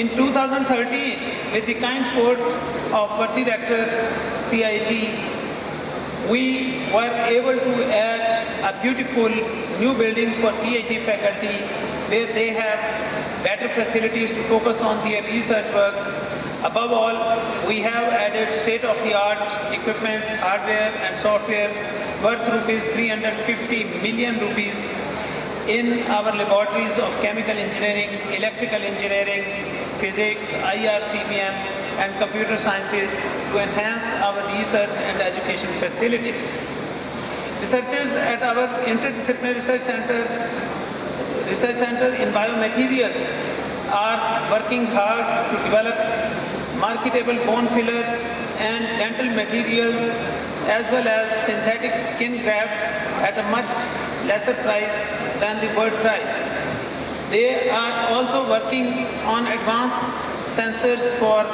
In 2013, with the kind support of our director, CIT, we were able to add a beautiful new building for PhD faculty where they have better facilities to focus on their research work. Above all, we have added state-of-the-art equipments, hardware and software worth rupees 350 million rupees in our laboratories of chemical engineering, electrical engineering, physics, IRCBM and computer sciences to enhance our research and education facilities. Researchers at our interdisciplinary research center in biomaterials are working hard to develop marketable bone filler and dental materials as well as synthetic skin grafts at a much lesser price than the world price. They are also working on advanced sensors for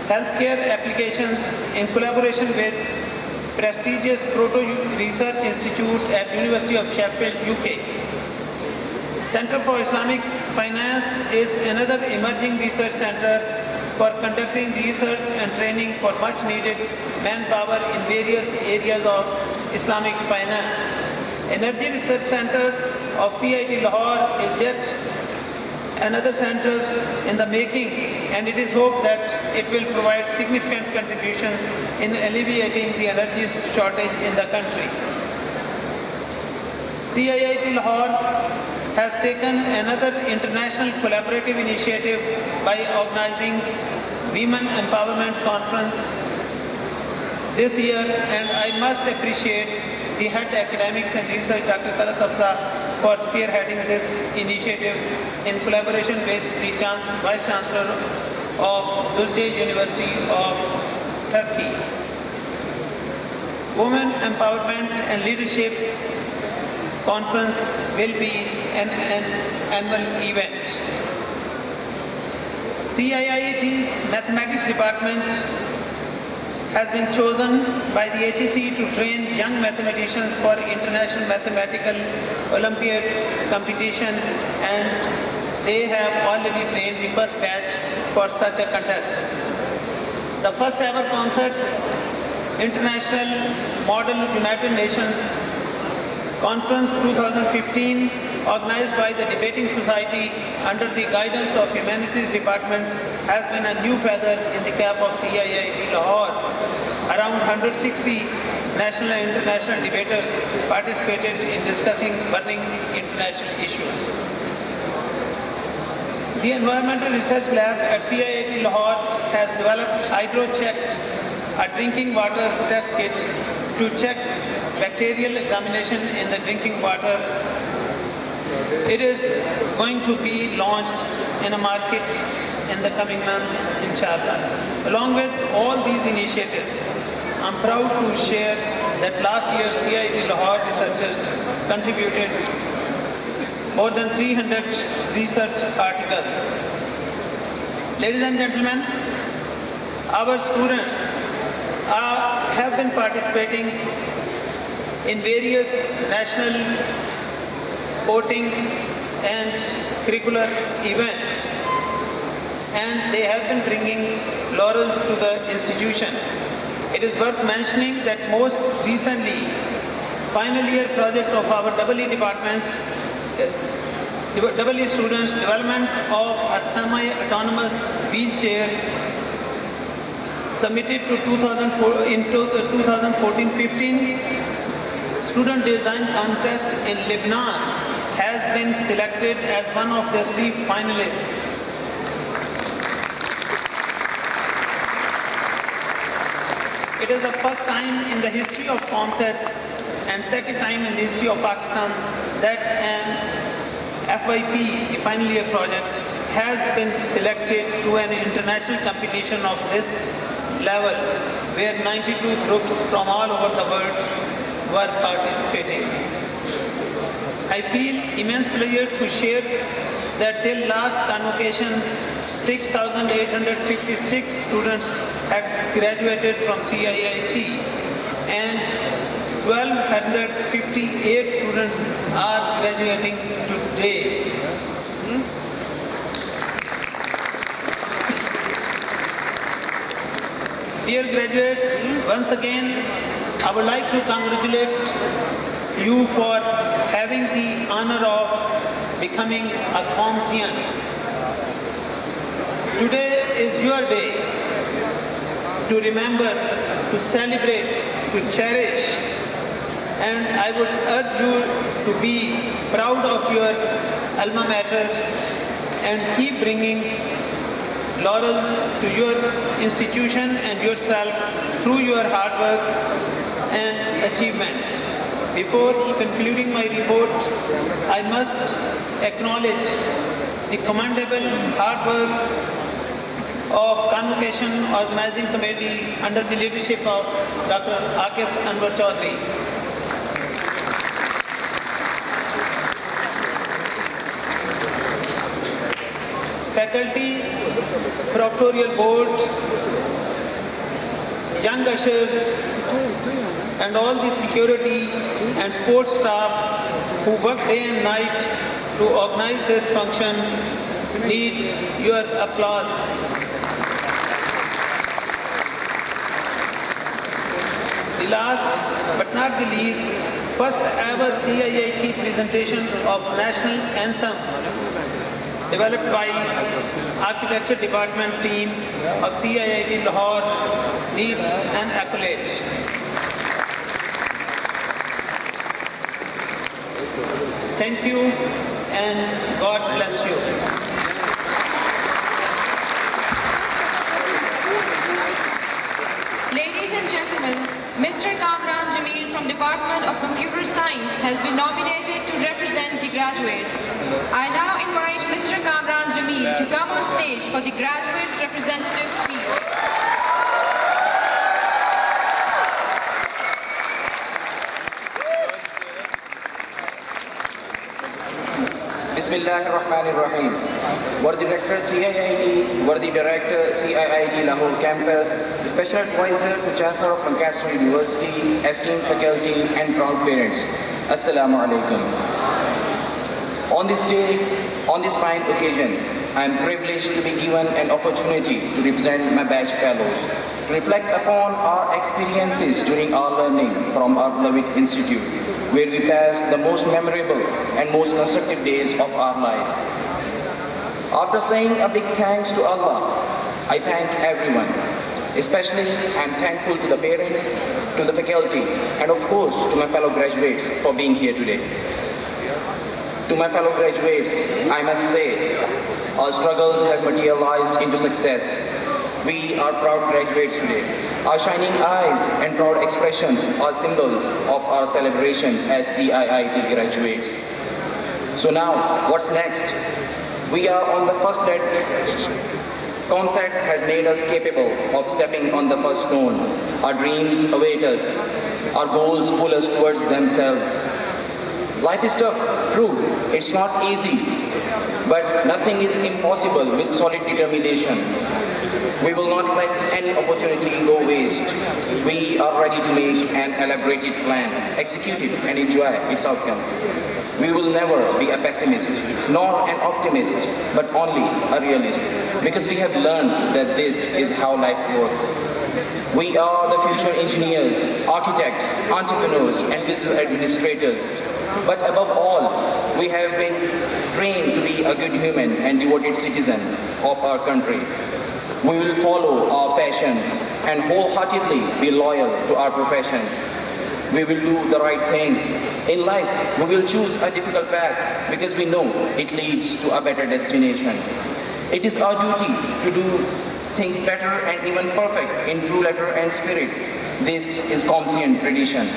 healthcare applications in collaboration with prestigious Proto Research Institute at University of Sheffield, UK. Center for Islamic Finance is another emerging research center for conducting research and training for much needed manpower in various areas of Islamic finance. Energy Research Center of CIT Lahore is yet another center in the making, and it is hoped that it will provide significant contributions in alleviating the energy shortage in the country. CIT Lahore has taken another international collaborative initiative by organizing Women Empowerment Conference this year, and I must appreciate the head academics and research Dr. Talat Afza for spearheading this initiative in collaboration with the Vice Chancellor of Düzce University of Turkey. Women Empowerment and Leadership Conference will be an annual event. CIIT's Mathematics Department has been chosen by the HEC to train young mathematicians for International Mathematical Olympiad competition, and they have already trained the first batch for such a contest. The first ever COMSATS International Model United Nations Conference 2015, organized by the Debating Society under the guidance of Humanities Department, has been a new feather in the cap of CIIT Lahore. Around 160 national and international debaters participated in discussing burning international issues. The Environmental Research Lab at CIIT Lahore has developed HydroCheck, a drinking water test kit to check bacterial examination in the drinking water. It is going to be launched in a market in the coming month, inshallah. Along with all these initiatives, I'm proud to share that last year CIT Lahore researchers contributed more than 300 research articles. Ladies and gentlemen, our students have been participating in various national sporting and curricular events, and they have been bringing laurels to the institution. It is worth mentioning that most recently, final year project of our EE departments, EE students, development of a semi-autonomous wheelchair submitted to 2014-15 student design contest in Lebanon has been selected as one of the 3 finalists. It is the first time in the history of COMSATS and second time in the history of Pakistan that an FYP, the final year project, has been selected to an international competition of this level where 92 groups from all over the world were participating. I feel immense pleasure to share that till last convocation, 6,856 students had graduated from CIIT and 1,258 students are graduating today. Dear graduates, once again, I would like to congratulate you for having the honor of becoming a COMSian. Today is your day to remember, to celebrate, to cherish, and I would urge you to be proud of your alma mater and keep bringing laurels to your institution and yourself through your hard work and achievements. Before concluding my report, I must acknowledge the commendable hard work of Convocation Organizing Committee under the leadership of Dr. Akif Anwar Chaudhary. Faculty, proctoral board, young ushers, and all the security and sports staff who work day and night to organize this function need your applause. The last but not the least, first ever CIIT presentation of National Anthem developed by Architecture Department team of CIIT Lahore needs an accolade. Thank you and God bless you. Ladies and gentlemen, Mr. Kamran Jamil from Department of Computer Science has been nominated to represent the graduates. I now invite Mr. Kamran Jamil to come on stage for the graduates' representative speech. Bismillahirrahmanirrahim. Worthy Director CIIT, Worthy Director CIIT Lahore Campus, Special Advisor to Chancellor of Lancaster University, esteemed faculty and proud parents. Assalamu alaikum. On this day, on this fine occasion, I am privileged to be given an opportunity to represent my batch fellows, to reflect upon our experiences during our learning from our beloved institute, where we passed the most memorable and most constructive days of our life. After saying a big thanks to Allah, I thank everyone. Especially, I am thankful to the parents, to the faculty, and of course to my fellow graduates for being here today. To my fellow graduates, I must say, our struggles have materialized into success. We are proud graduates today. Our shining eyes and proud expressions are symbols of our celebration as CIIT graduates. So now, what's next? We are on the first lead. COMSATS has made us capable of stepping on the first stone. Our dreams await us. Our goals pull us towards themselves. Life is tough, true, it's not easy, but nothing is impossible with solid determination. We will not let any opportunity go waste. We are ready to make an elaborated plan, execute it, and enjoy its outcomes. We will never be a pessimist, nor an optimist, but only a realist, because we have learned that this is how life works. We are the future engineers, architects, entrepreneurs, and business administrators. But above all, we have been trained to be a good human and devoted citizen of our country. We will follow our passions and wholeheartedly be loyal to our professions. We will do the right things. In life, we will choose a difficult path because we know it leads to a better destination. It is our duty to do things better and even perfect in true letter and spirit. This is COMSian tradition.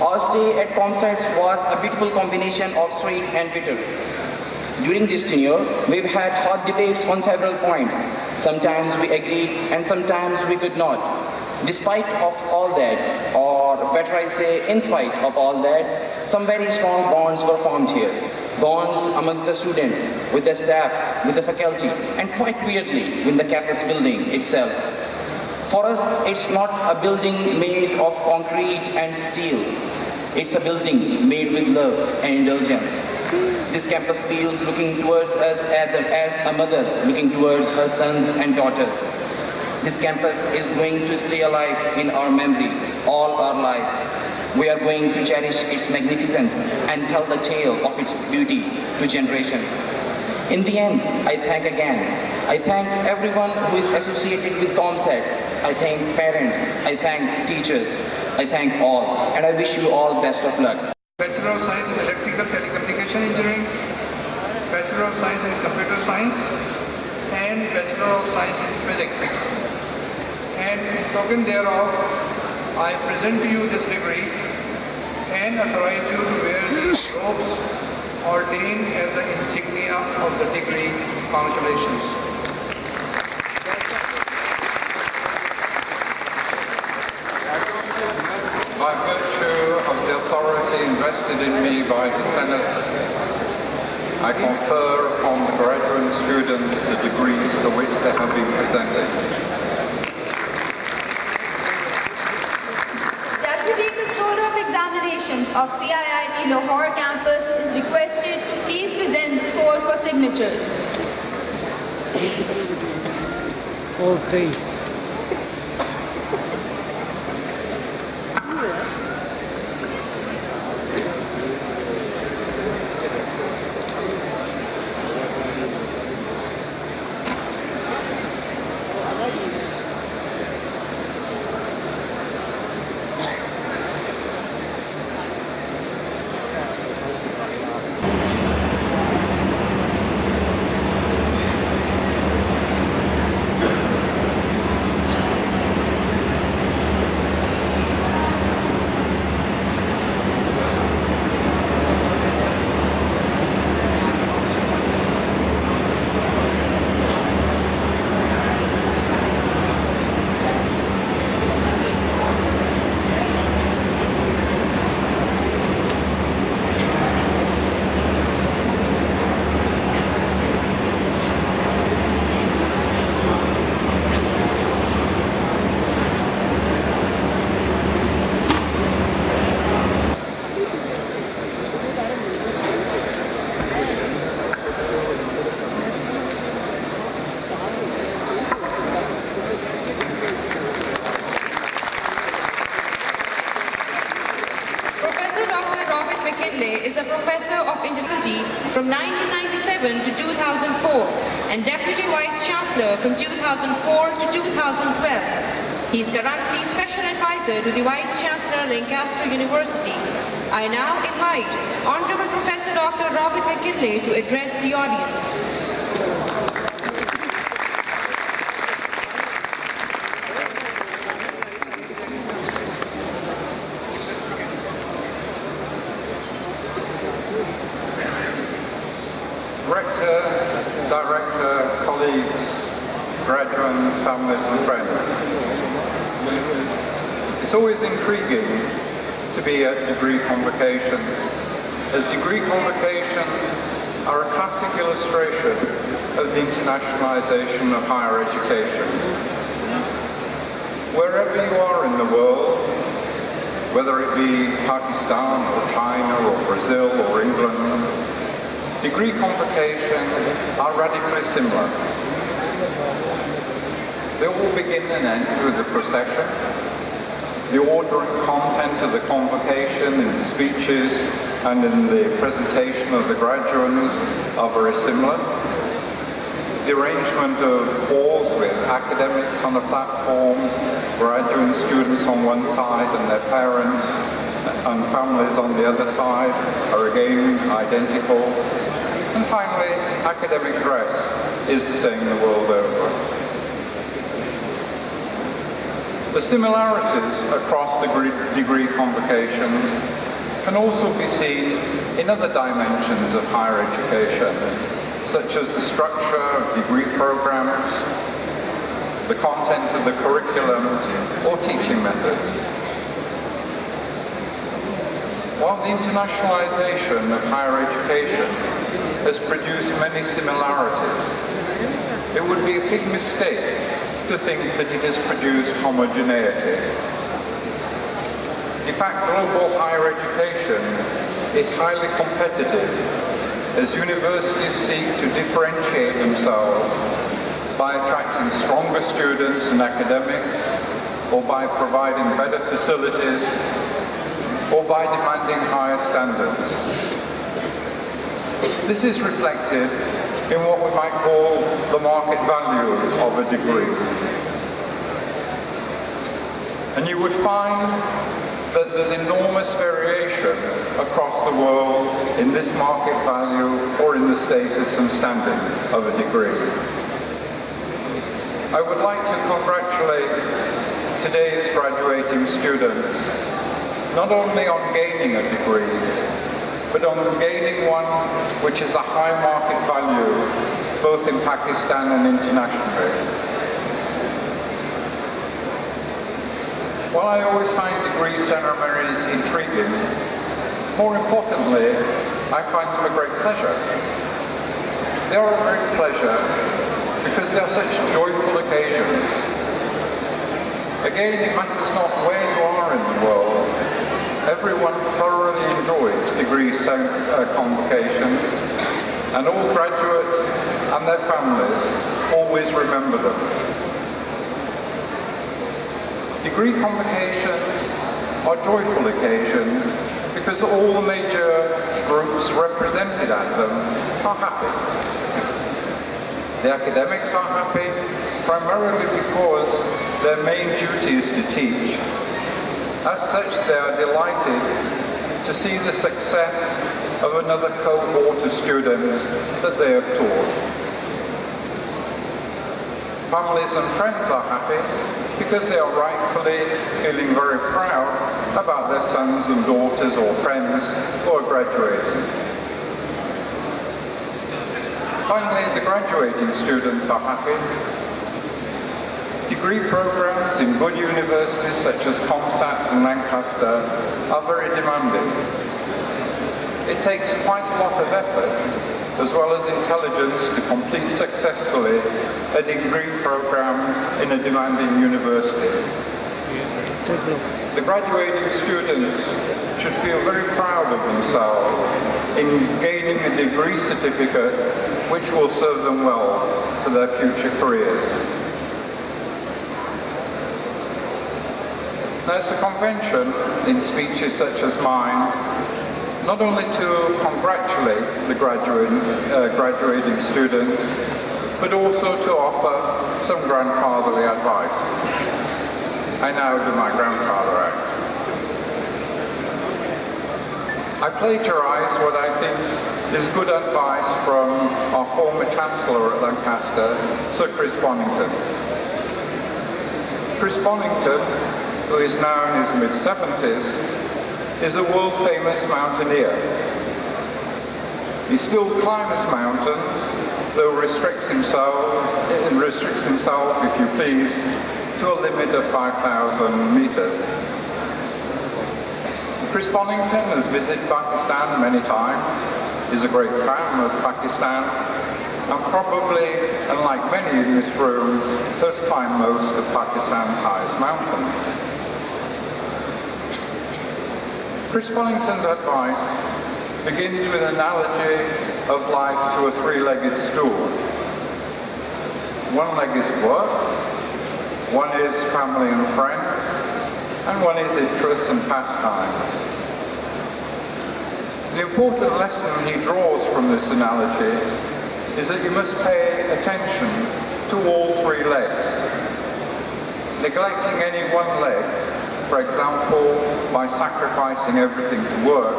Our stay at COMSATS was a beautiful combination of sweet and bitter. During this tenure, we've had hot debates on several points. Sometimes we agreed and sometimes we could not. Despite of all that, or better I say, in spite of all that, some very strong bonds were formed here. Bonds amongst the students, with the staff, with the faculty, and quite weirdly, with the campus building itself. For us, it's not a building made of concrete and steel. It's a building made with love and indulgence. This campus feels looking towards us as a mother looking towards her sons and daughters. This campus is going to stay alive in our memory all our lives. We are going to cherish its magnificence and tell the tale of its beauty to generations. In the end, I thank again. I thank everyone who is associated with COMSATS. I thank parents. I thank teachers. I thank all. And I wish you all best of luck. Bachelor of Science in Electrical Telecommunication Engineering, Bachelor of Science in Computer Science, and Bachelor of Science in Physics. And in token thereof, I present to you this degree and authorize you to wear these robes ordained as the insignia of the degree. Congratulations. By virtue of the authority invested in me by the Senate, I confer upon the graduate students the degrees for which they have been presented. Deputy Controller of Examinations of CIIT Lahore campus is requested to please present the scroll for signatures. Okay. Is a professor of integrity from 1997 to 2004 and Deputy Vice Chancellor from 2004 to 2012. He is currently Special Advisor to the Vice Chancellor, Lancaster University. I now invite Honorable Professor Dr. Robert McKinley to address the audience. Rector, Director, colleagues, graduates, families and friends. It's always intriguing to be at degree convocations, as degree convocations are a classic illustration of the internationalization of higher education. Wherever you are in the world, whether it be Pakistan or China or Brazil or England, degree convocations are radically similar. They all begin and end with a procession. The order and content of the convocation in the speeches and in the presentation of the graduates are very similar. The arrangement of halls with academics on a platform, graduate students on one side and their parents and families on the other side are again identical. And finally, academic dress is the same the world over. The similarities across the degree convocations can also be seen in other dimensions of higher education, such as the structure of degree programs, the content of the curriculum, or teaching methods. While the internationalization of higher education has produced many similarities, it would be a big mistake to think that it has produced homogeneity. In fact, global higher education is highly competitive as universities seek to differentiate themselves by attracting stronger students and academics, or by providing better facilities, or by demanding higher standards. This is reflected in what we might call the market value of a degree. And you would find that there's enormous variation across the world in this market value or in the status and standing of a degree. I would like to congratulate today's graduating students, not only on gaining a degree, but on gaining one which is a high market value, both in Pakistan and internationally. While I always find degree ceremonies intriguing, more importantly, I find them a great pleasure. They are a great pleasure because they are such joyful occasions. Again, it matters not where you are in the world. Everyone thoroughly enjoys degree convocations, and all graduates and their families always remember them. Degree convocations are joyful occasions because all the major groups represented at them are happy. The academics are happy primarily because their main duty is to teach. As such, they are delighted to see the success of another cohort of students that they have taught. Families and friends are happy because they are rightfully feeling very proud about their sons and daughters or friends who are graduating. Finally, the graduating students are happy. Degree programs in good universities such as COMSATS and Lancaster are very demanding. It takes quite a lot of effort as well as intelligence to complete successfully a degree program in a demanding university. The graduating students should feel very proud of themselves in gaining a degree certificate which will serve them well for their future careers. Now, it's a convention in speeches such as mine not only to congratulate the graduating students, but also to offer some grandfatherly advice. I now do my grandfather act. I plagiarise what I think is good advice from our former Chancellor at Lancaster, Sir Chris Bonington. Chris Bonington, who is now in his mid-70s, is a world-famous mountaineer. He still climbs mountains, though restricts himself, if you please, to a limit of 5,000 meters. Chris Bonington has visited Pakistan many times, is a great fan of Pakistan, and probably, unlike many in this room, has climbed most of Pakistan's highest mountains. Chris Bonington's advice begins with an analogy of life to a three-legged stool. One leg is work, one is family and friends, and one is interests and pastimes. The important lesson he draws from this analogy is that you must pay attention to all three legs. Neglecting any one leg, for example, by sacrificing everything to work,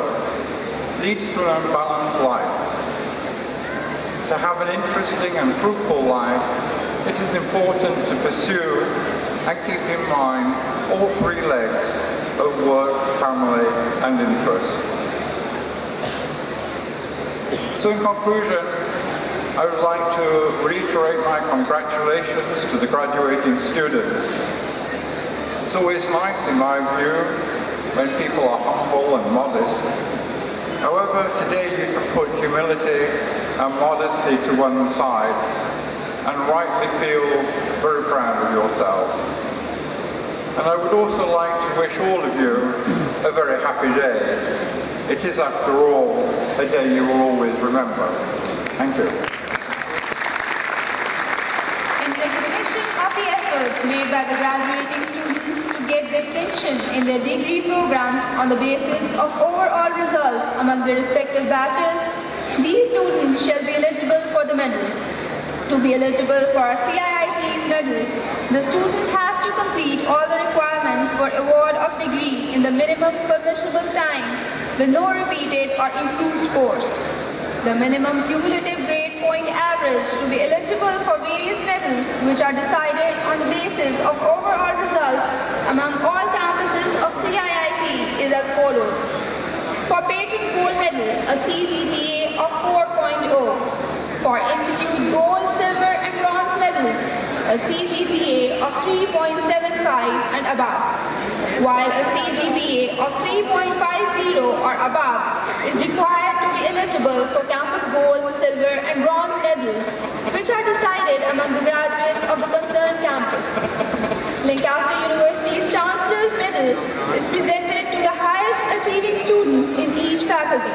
leads to an unbalanced life. To have an interesting and fruitful life, it is important to pursue and keep in mind all three legs of work, family, and interests. So in conclusion, I would like to reiterate my congratulations to the graduating students. It's always nice, in my view, when people are humble and modest. However, today you can put humility and modesty to one side and rightly feel very proud of yourselves. And I would also like to wish all of you a very happy day. It is, after all, a day you will always remember. Thank you. recognition of the efforts made by the graduating students to get distinction in their degree programs on the basis of overall results among their respective batches, these students shall be eligible for the medals. To be eligible for a CIIT's medal, the student has to complete all the requirements for award of degree in the minimum permissible time with no repeated or improved course. The minimum cumulative grade point average to be eligible for various medals, which are decided on the basis of overall results among all campuses of CIIT, is as follows. For Patron Gold Medal, a CGPA of 4.0. For Institute Gold, Silver and Bronze Medals, a CGPA of 3.75 and above, while a CGPA of 3.50 or above is required to be eligible for Campus Gold, Silver and Bronze Medals, which are decided among the graduates of the concerned campus. Lancaster University's Chancellor's Medal is presented to the highest achieving students in each faculty.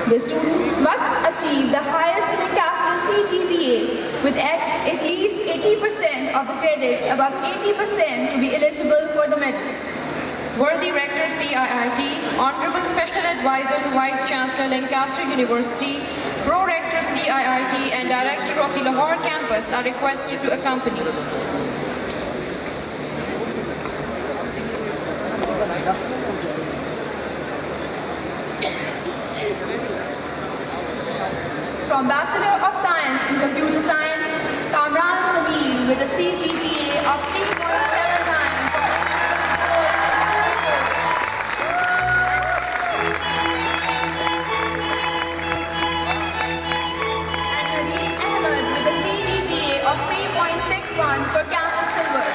The student must achieve the highest Lancaster CGPA with at least 80% of the credits above 80% to be eligible for the medal. Worthy Rector CIIT, Honorable Special Advisor to Vice Chancellor Lancaster University, Pro-Rector CIIT and Director of the Lahore campus are requested to accompany. From Bachelor of Science in Computer Science, Kamran Jamil with a CGPA of 3.79 and Nadeem Ahmed with a CGPA of 3.61 for Campus Silver.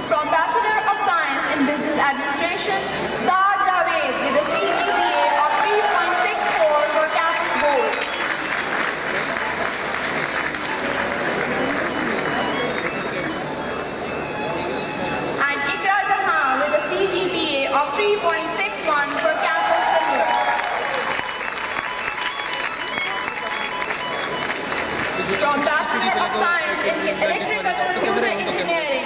From Bachelor of Science in Business Administration, Saad Javed with a CGPA of 3.64 for Campus Gold. And Ikra Jahan with a CGPA of 3.61 for Campus Silver. From Bachelor of Science in Electrical Computer Engineering,